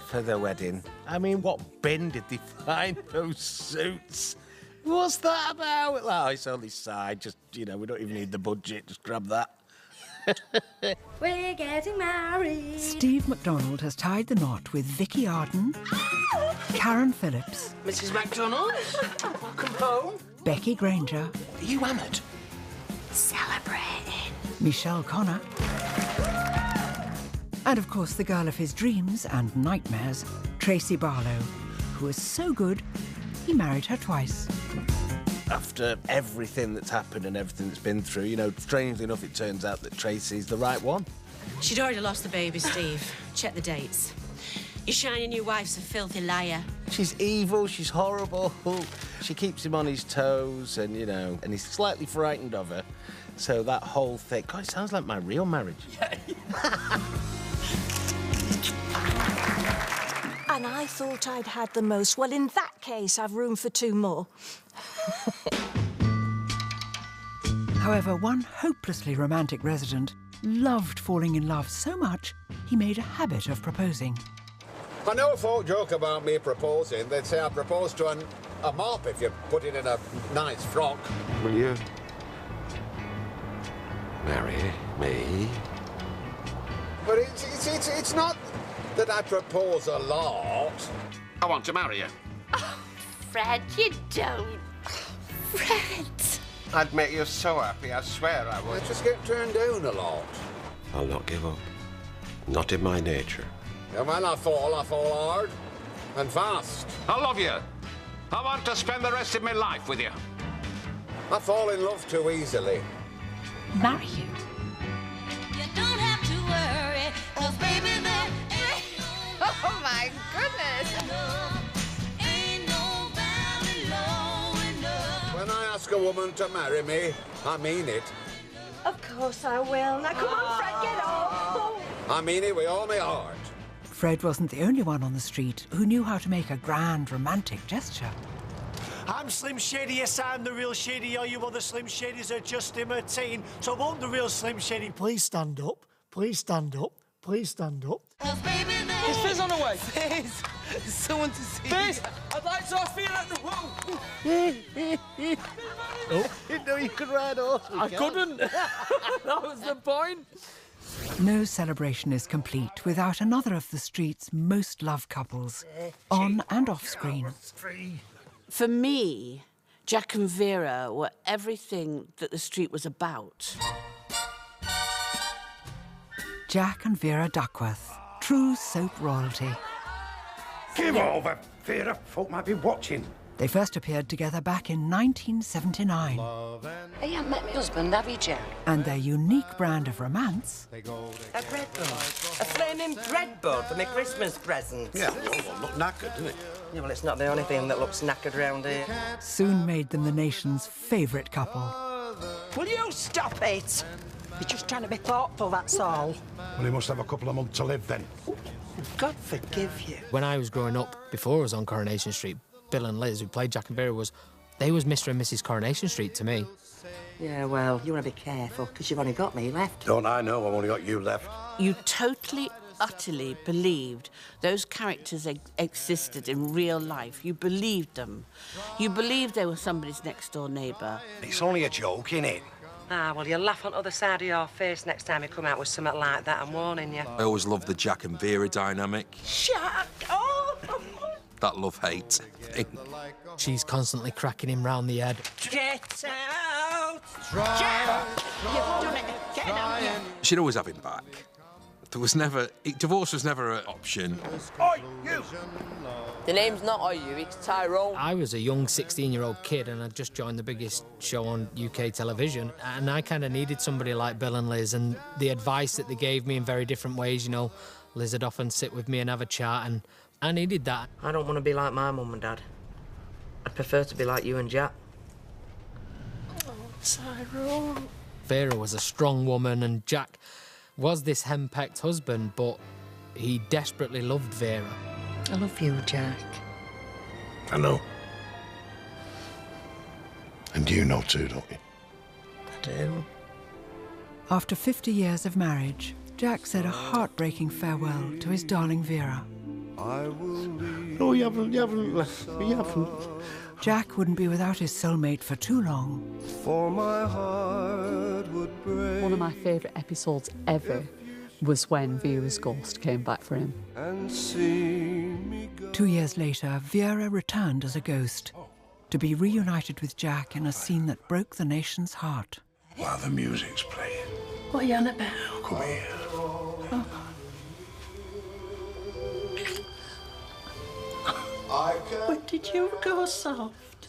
for the wedding? I mean, what bin did they find those suits? What's that about? Oh, it's only side, just, you know, we don't even need the budget, just grab that. We're getting married. Steve MacDonald has tied the knot with Vicky Arden, Karen Phillips, Mrs. MacDonald, welcome home. Becky Granger. Are you hammered? Celebrating. Michelle Connor, and of course the girl of his dreams and nightmares, Tracy Barlow, who is so good he married her twice. After everything that's happened and everything that's been through, you know, strangely enough, it turns out that Tracy's the right one. She'd already lost the baby, Steve. Check the dates. Your shiny new wife's a filthy liar. She's evil, she's horrible. She keeps him on his toes and, you know, and he's slightly frightened of her. So that whole thing... God, it sounds like my real marriage. And I thought I'd had the most. Well, in that case, I've room for 2 more. However, one hopelessly romantic resident loved falling in love so much he made a habit of proposing. I know a folk joke about me proposing. They'd say I proposed to a mop if you put it in a nice frock. Will you marry me? But it's not that I propose a lot. I want to marry you. Fred, you don't. Fred! I'd make you so happy, I swear I would. I just get turned down a lot. I'll not give up. Not in my nature. And when I fall hard and fast. I love you. I want to spend the rest of my life with you. I fall in love too easily. Marry you? You don't have to worry, 'cause baby, there Oh, my goodness. When I ask a woman to marry me, I mean it. Of course I will. Now, come on, Fred, get off. I mean it with all my heart. Fred wasn't the only one on the street who knew how to make a grand romantic gesture. I'm Slim Shady, yes, I'm the real Shady. All you other Slim Shadys are just imitating. So won't the real Slim Shady please stand up? Please stand up. Please stand up. Is Fizz on the way? Fizz! There's someone to see. Fizz! I'd like to ask for you at the whoa! Oh, didn't know you could ride a horse. I couldn't. That was the point. No celebration is complete without another of the street's most loved couples, on and off screen. For me, Jack and Vera were everything that the street was about. Jack and Vera Duckworth, true soap royalty. Give over, Vera. Folk might be watching. They first appeared together back in 1979. Hey, you haven't met my husband, have you, Jack? And their unique brand of romance... A bread board. A flaming bread board for my Christmas present. Yeah, well, look knackered, doesn't it? Yeah, well, it's not the only thing that looks knackered round here. soon made them the nation's favourite couple. Will you stop it? You're just trying to be thoughtful, that's all. Well, he must have a couple of months to live then. God forgive you. When I was growing up, before I was on Coronation Street, Bill and Liz, who played Jack and Vera, they was Mr. and Mrs. Coronation Street to me. Yeah, well, you want to be careful, because you've only got me left. Don't I know? I've only got you left. You totally, utterly believed those characters existed in real life. You believed them. You believed they were somebody's next-door neighbour. It's only a joke, innit? Ah, well, you'll laugh on the other side of your face next time you come out with something like that, I'm warning you. I always loved the Jack and Vera dynamic. Jack! Oh! That love-hate thing. She's constantly cracking him round the head. Get out! Jack! You've done it! Get out! She'd always have him back. Divorce was never an option. Oi, you! The name's not Oyu, it's Tyrone. I was a young 16-year-old kid and I'd just joined the biggest show on UK television, and I kind of needed somebody like Bill and Liz, and the advice that they gave me in very different ways, you know. Liz would often sit with me and have a chat, and I needed that. I don't want to be like my mum and dad. I'd prefer to be like you and Jack. Oh, Tyrone. Vera was a strong woman and Jack was this henpecked husband, but he desperately loved Vera. I love you, Jack. I know. And you know too, don't you? I do. After 50 years of marriage, Jack said a heartbreaking farewell to his darling Vera. No, you haven't left me, you haven't. Jack wouldn't be without his soulmate for too long. For my heart would break. One of my favourite episodes ever was when Vera's ghost came back for him. And see me go. 2 years later, Vera returned as a ghost to be reunited with Jack in a scene that broke the nation's heart. While the music's playing. What are you on about? Come here. Oh. But did you go soft?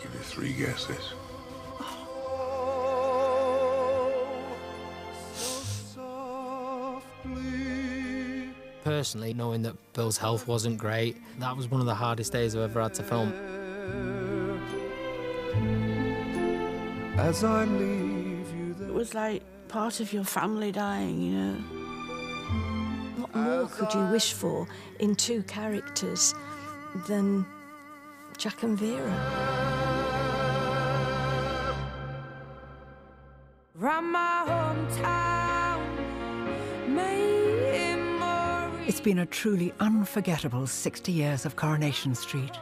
Give you 3 guesses. Personally, knowing that Bill's health wasn't great, that was one of the hardest days I've ever had to film. As I leave you there. It was like part of your family dying, you know. What more could you wish for in 2 characters than Jack and Vera? From my hometown, It's been a truly unforgettable 60 years of Coronation Street.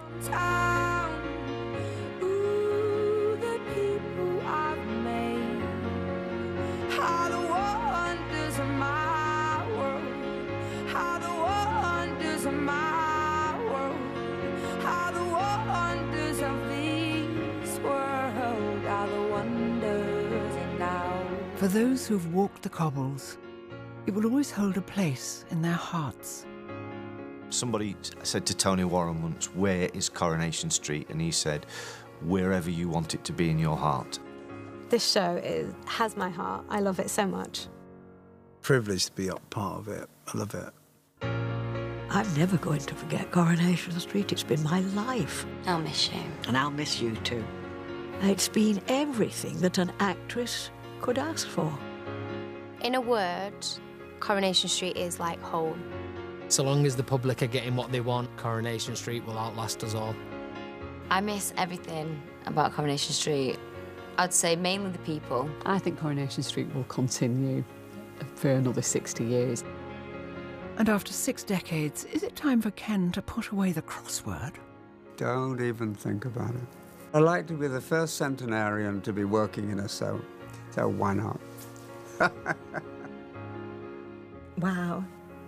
Ooh, the people I've made, how the wonders of my world, how the wonders of my world, how the wonders of this world are the wonders now. For those who've walked the cobbles, it will always hold a place in their hearts. Somebody said to Tony Warren once, "Where is Coronation Street?" And he said, "Wherever you want it to be in your heart." This show has my heart. I love it so much. Privileged to be a part of it. I love it. I'm never going to forget Coronation Street. It's been my life. I'll miss you. And I'll miss you too. It's been everything that an actress could ask for. In a word, Coronation Street is like home. So long as the public are getting what they want, Coronation Street will outlast us all. I miss everything about Coronation Street. I'd say mainly the people. I think Coronation Street will continue for another 60 years. And after 6 decades, is it time for Ken to put away the crossword? Don't even think about it. I'd like to be the first centenarian to be working in a so why not? Wow.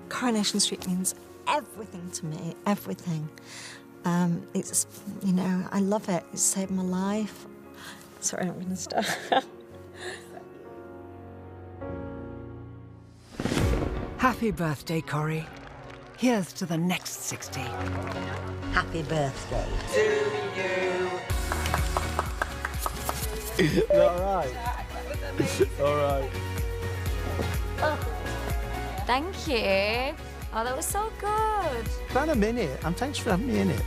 Coronation Street means everything to me, everything. It's, you know, I love it. It saved my life. Sorry, I'm going to stop. Happy birthday, Corrie. Here's to the next 60. Happy birthday. To you. All right. All right. Thank you. Oh, that was so good. About a minute, and thanks for having me in it.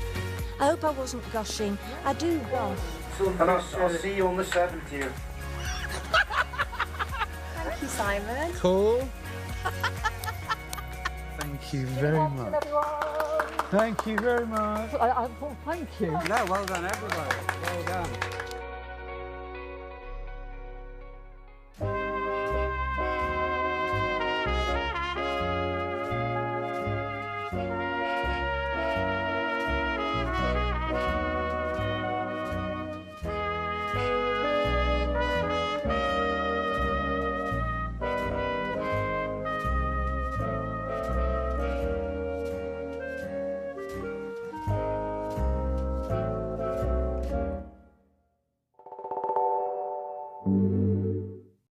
I hope I wasn't gushing. I do gush. And I'll see you on the 7th. Thank you, Simon. Cool. Thank you very much. Thank you very much. No, well done, everybody.